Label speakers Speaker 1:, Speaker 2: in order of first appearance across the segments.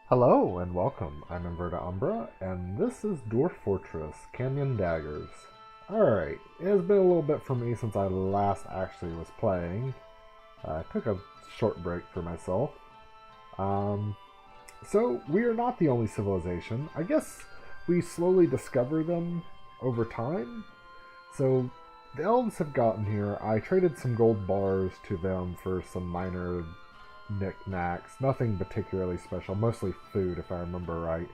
Speaker 1: Hello and welcome. I'm Inverta Umbra, and this is Dwarf Fortress Canyon Daggers. Alright, it has been a little bit for me since I last actually was playing. I took a short break for myself. So, we are not the only civilization. I guess we slowly discover them over time. So, the elves have gotten here. I traded some gold bars to them for some minor knickknacks. Nothing particularly special. Mostly food, if I remember right.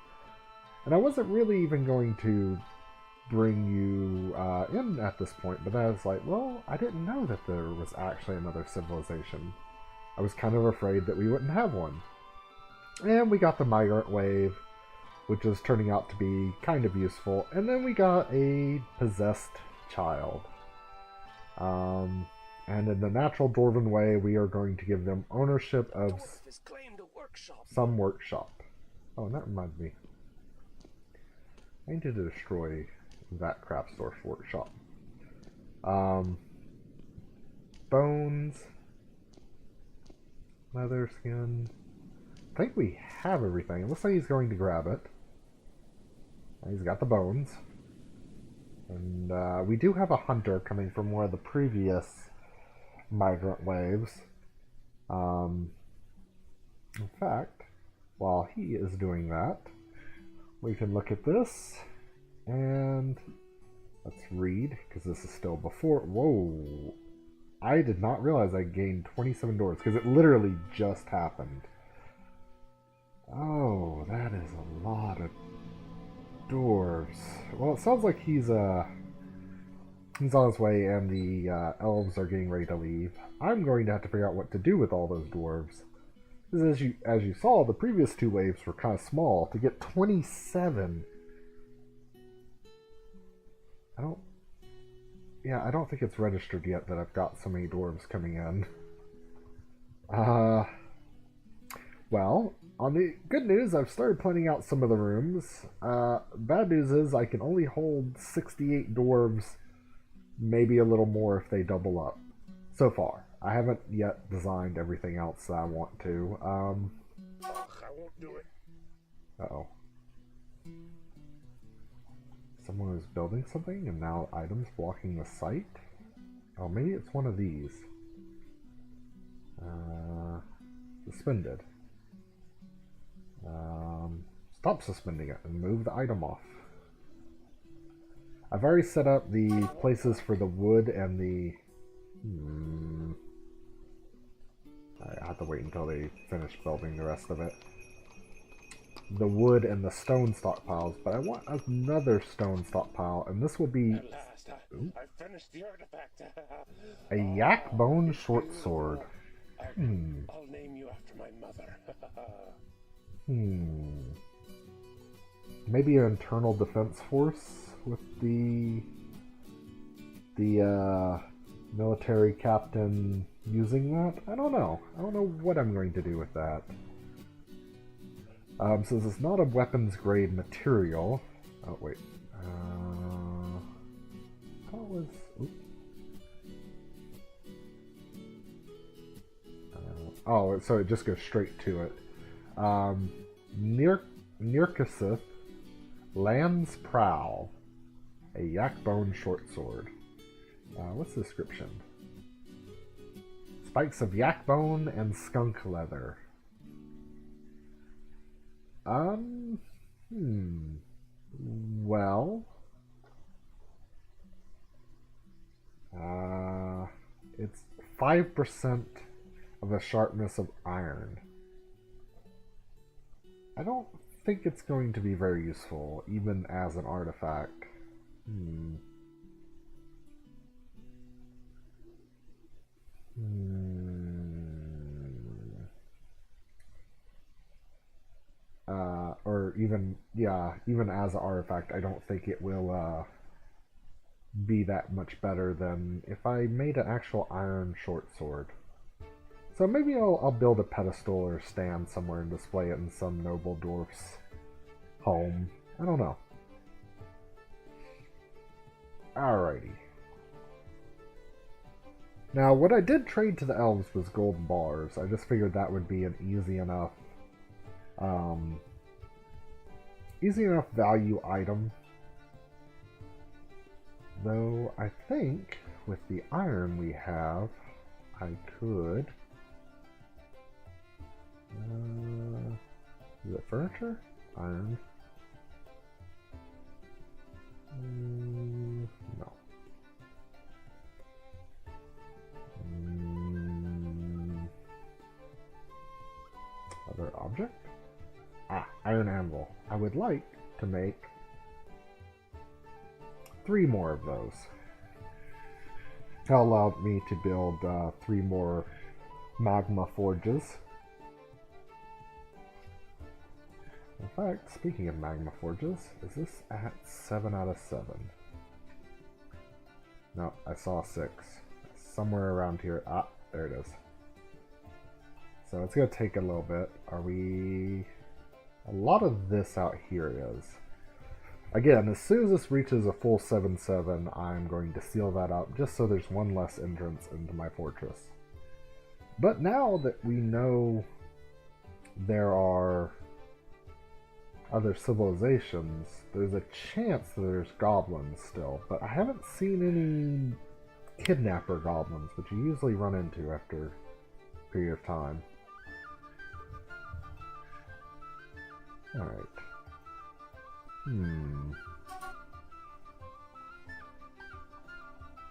Speaker 1: And I wasn't really even going to bring you in at this point, but I was like, well, I didn't know that there was actually another civilization. I was kind of afraid that we wouldn't have one. And we got the migrant wave, which is turning out to be kind of useful. And then we got a possessed child. And in the natural Dwarven way, we are going to give them ownership of some workshop. Oh, and that reminds me. I need to destroy that craft source workshop. Bones. Leather skin. I think we have everything. It looks like he's going to grab it. He's got the bones. And we do have a hunter coming from one of the previous migrant waves. In fact, while he is doing that, we can look at this and let's read, because this is still before. Whoa! I did not realize I gained 27 doors because it literally just happened. Oh, that is a lot of dwarves. Well, it sounds like he's on his way, and the elves are getting ready to leave. I'm going to have to figure out what to do with all those dwarves. Because as you saw, the previous two waves were kind of small. To get 27, I don't think it's registered yet that I've got so many dwarves coming in. Well, on the good news, I've started planning out some of the rooms. Bad news is I can only hold 68 dwarves, maybe a little more if they double up. So far. I haven't yet designed everything else that I want to.
Speaker 2: I won't do it.
Speaker 1: Uh-oh. Someone was building something and now items blocking the site? Oh, maybe it's one of these. Suspended. Stop suspending it and move the item off. I've already set up the places for the wood and the... I have to wait until they finish building the rest of it. The wood and the stone stockpiles, but I want another stone stockpile, and this will be...
Speaker 2: At last, I finished the artifact.
Speaker 1: a yak bone short sword.
Speaker 2: I'll name you after my mother.
Speaker 1: Maybe an internal defense force with the military captain using that? I don't know. I don't know what I'm going to do with that. Since it's not a weapons grade material. Oh wait. That was. Oops. Oh, so it just goes straight to it. Nirkasith Land's Prowl, a yak-bone short sword. What's the description? Spikes of yak bone and skunk leather. Well, it's 5% of the sharpness of iron. I don't think it's going to be very useful, even as an artifact. Or even, yeah, even as an artifact, I don't think it will be that much better than if I made an actual iron short sword. So maybe I'll build a pedestal or stand somewhere and display it in some noble dwarf's home. I don't know. Alrighty. Now, what I did trade to the elves was golden bars. I just figured that would be an easy enough Easy enough value item. Though I think with the iron we have, I could. Is it furniture? Iron. No. Other object? Ah, iron anvil. I would like to make 3 more of those. That allowed me to build 3 more magma forges. In fact, speaking of magma forges, is this at 7 out of 7? No, I saw 6. Somewhere around here. Ah, there it is. So it's going to take a little bit. Are we... A lot of this out here is. Again, as soon as this reaches a full 7-7, I'm going to seal that up just so there's one less entrance into my fortress. But now that we know there are other civilizations, there's a chance that there's goblins still. But I haven't seen any kidnapper goblins, which you usually run into after a period of time. Alright.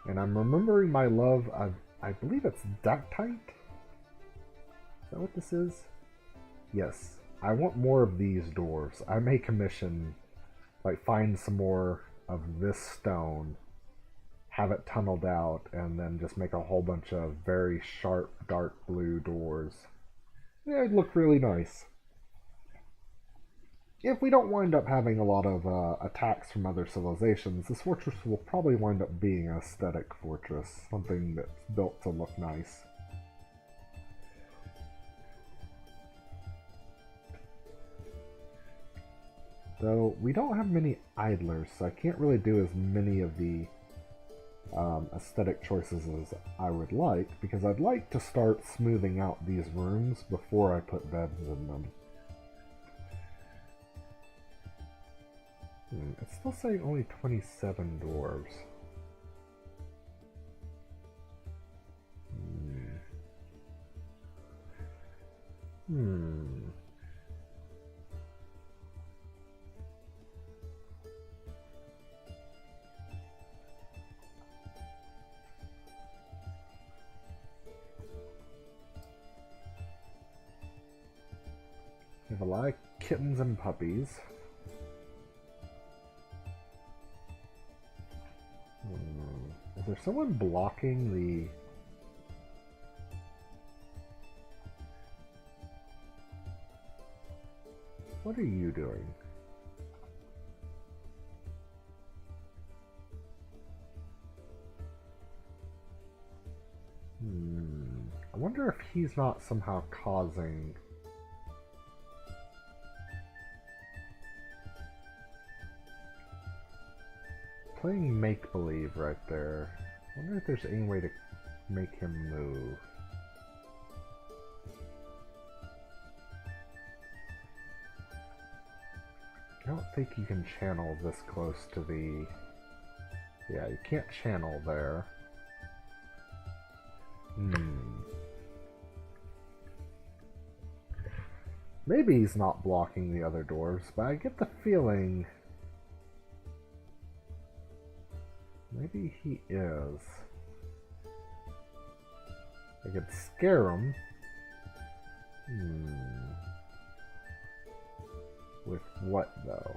Speaker 1: And I'm remembering my love of, I believe it's ductite? Is that what this is? Yes. I want more of these doors. I may commission, like, find some more of this stone, have it tunneled out, and then just make a whole bunch of very sharp, dark blue doors. Yeah, it'd look really nice. If we don't wind up having a lot of attacks from other civilizations, this fortress will probably wind up being an aesthetic fortress, something that's built to look nice. Though we don't have many idlers, so I can't really do as many of the aesthetic choices as I would like, because I'd like to start smoothing out these rooms before I put beds in them. It's still saying only 27 dwarves. We have a lot of kittens and puppies. Is there someone blocking the... What are you doing? I wonder if he's not somehow causing... Playing make-believe right there. I wonder if there's any way to make him move. I don't think you can channel this close to the... Yeah, you can't channel there. Maybe he's not blocking the other doors, but I get the feeling... Maybe he is. I could scare him. With what, though?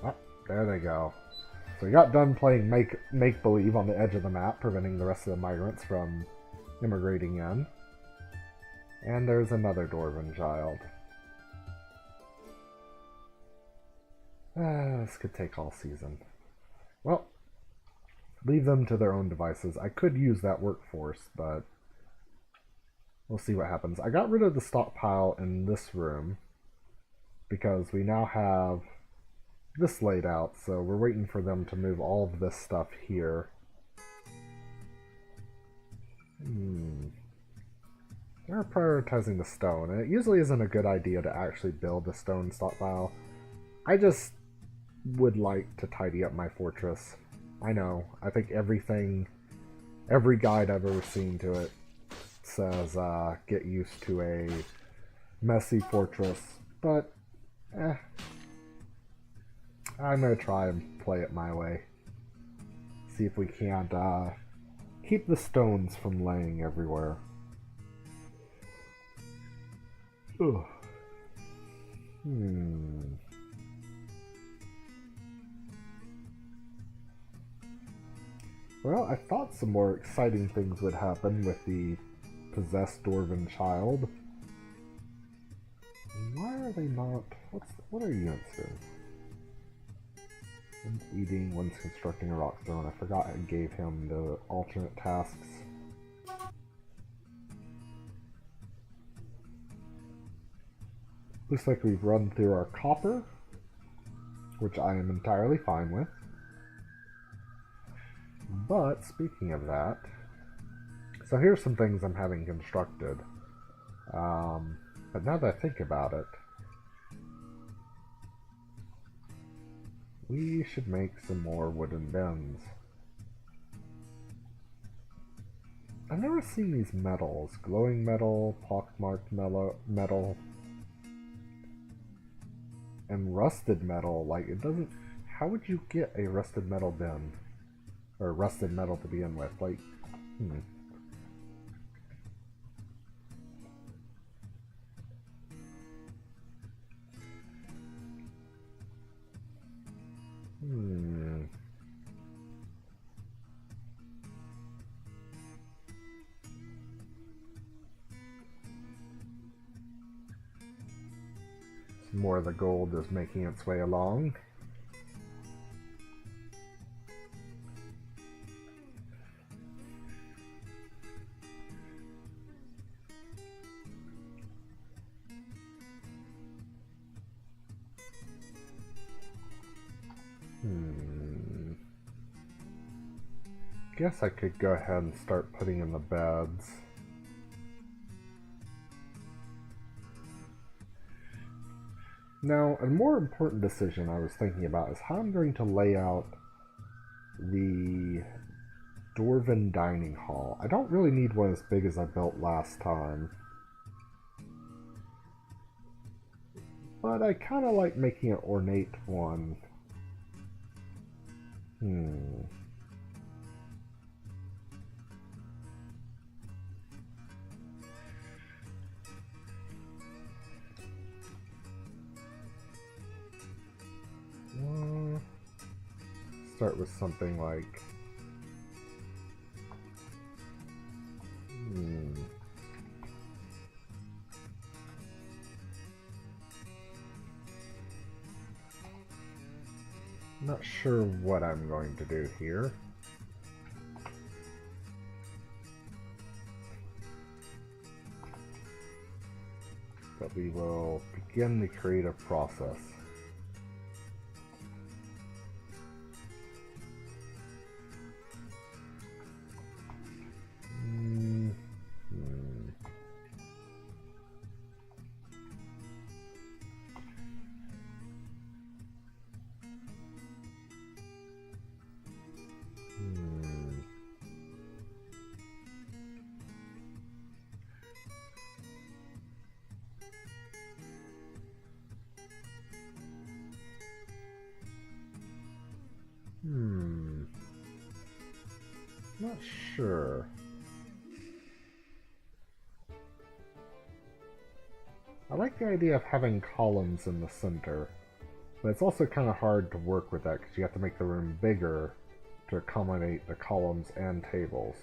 Speaker 1: Oh, there they go. So we got done playing make-believe on the edge of the map, preventing the rest of the migrants from immigrating in. And there's another Dwarven child. This could take all season. Well, leave them to their own devices. I could use that workforce, but we'll see what happens. I got rid of the stockpile in this room because we now have this laid out, so we're waiting for them to move all of this stuff here. We're prioritizing the stone, and it usually isn't a good idea to actually build a stone stockpile. I just would like to tidy up my fortress. I know, I think every guide I've ever seen to it says get used to a messy fortress, but I'm gonna try and play it my way. See if we can't keep the stones from laying everywhere. Ugh. Well, I thought some more exciting things would happen with the possessed dwarven child. Why are they not? What are units doing? One's eating, one's constructing a rock throne. I forgot I gave him the alternate tasks. Looks like we've run through our copper, which I am entirely fine with. But speaking of that, so here's some things I'm having constructed. But now that I think about it, we should make some more wooden bins. I've never seen these metals. Glowing metal, pockmarked metal, and rusted metal. Like, it doesn't... How would you get a rusted metal bin? Or rusted metal to begin with? Like, Some more of the gold is making its way along. Guess I could go ahead and start putting in the beds. Now, a more important decision I was thinking about is how I'm going to lay out the Dwarven dining hall. I don't really need one as big as I built last time, but I kind of like making an ornate one. Start with something like not sure what I'm going to do here. But we will begin the creative process. Not sure. I like the idea of having columns in the center, but it's also kind of hard to work with that because you have to make the room bigger to accommodate the columns and tables.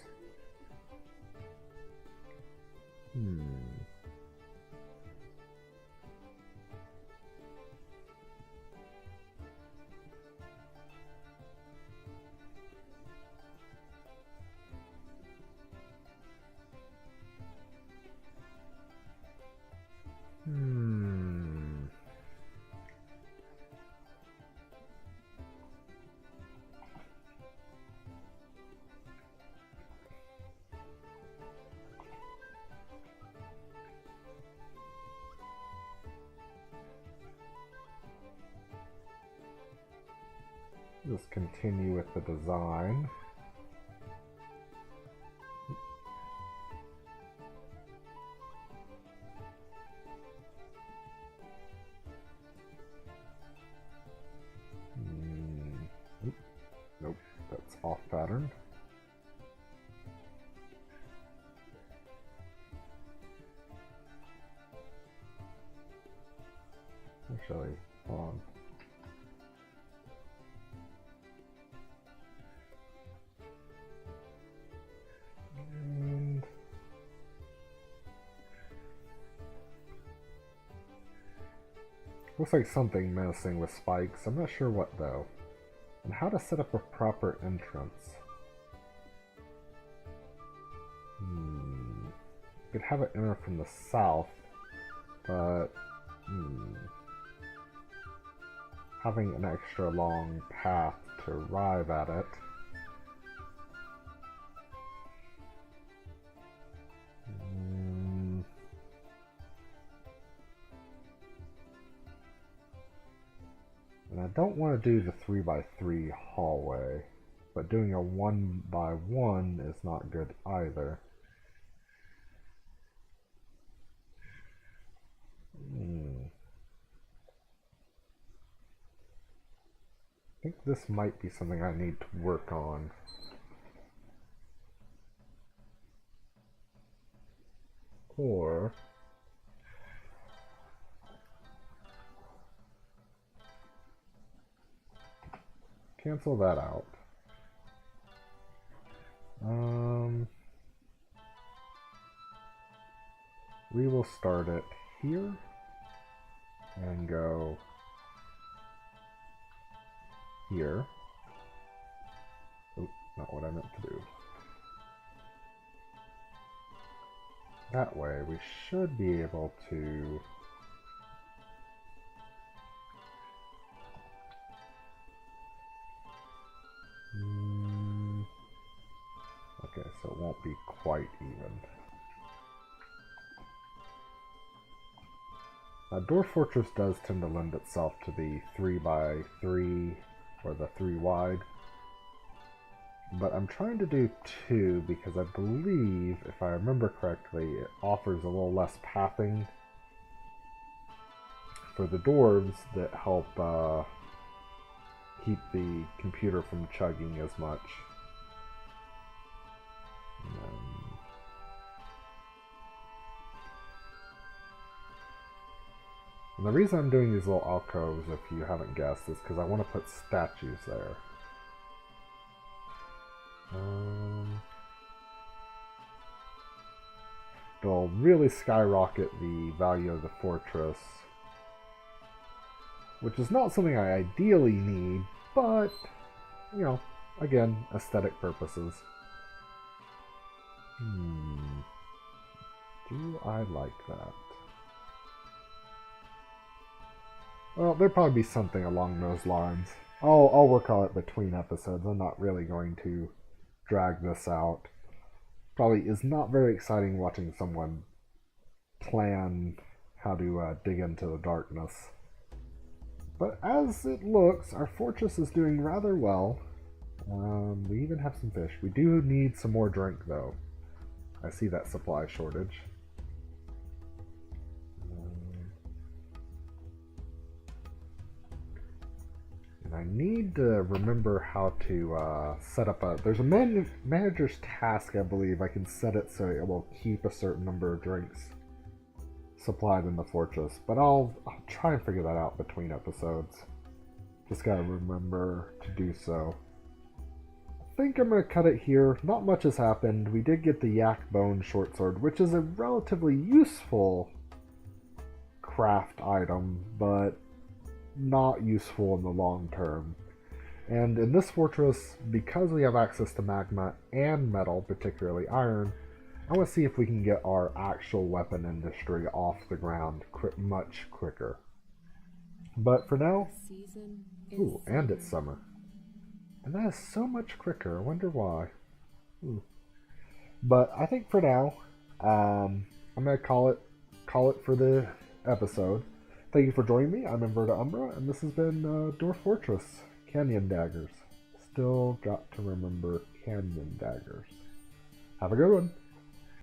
Speaker 1: Just continue with the design. Nope, that's off pattern. Actually, hold on. And looks like something menacing with spikes. I'm not sure what though. And how to set up a proper entrance. Could have it enter from the south, but having an extra long path to arrive at it. And I don't want to do the 3x3 hallway, but doing a 1x1 is not good either. I think this might be something I need to work on. Or cancel that out. We will start it here and go here. Oh, not what I meant to do. That way we should be able to okay, so it won't be quite even. Dwarf Fortress does tend to lend itself to the 3x3 or the 3 wide. But I'm trying to do 2 because I believe, if I remember correctly, it offers a little less pathing for the dwarves that help keep the computer from chugging as much. And the reason I'm doing these little alcoves, if you haven't guessed, is because I want to put statues there. They'll really skyrocket the value of the fortress, which is not something I ideally need, but, you know, again, aesthetic purposes. Do I like that? Well, there'll probably be something along those lines. I'll work on it between episodes. I'm not really going to drag this out. Probably is not very exciting watching someone plan how to dig into the darkness. But as it looks, our fortress is doing rather well. We even have some fish. We do need some more drink, though. I see that supply shortage. And I need to remember how to set up a... There's a manager's task, I believe. I can set it so it will keep a certain number of drinks supplied in the fortress. But I'll try and figure that out between episodes. Just gotta remember to do so. I think I'm going to cut it here. Not much has happened. We did get the yak bone short sword, which is a relatively useful craft item, but not useful in the long term. And in this fortress, because we have access to magma and metal, particularly iron, I want to see if we can get our actual weapon industry off the ground much quicker. But for now, ooh, and it's summer. And that is so much quicker. I wonder why. But I think for now, I'm going to call it for the episode. Thank you for joining me. I'm Inverta Umbra, and this has been Dwarf Fortress Canyon Daggers. still got to remember canyon daggers. Have a good one.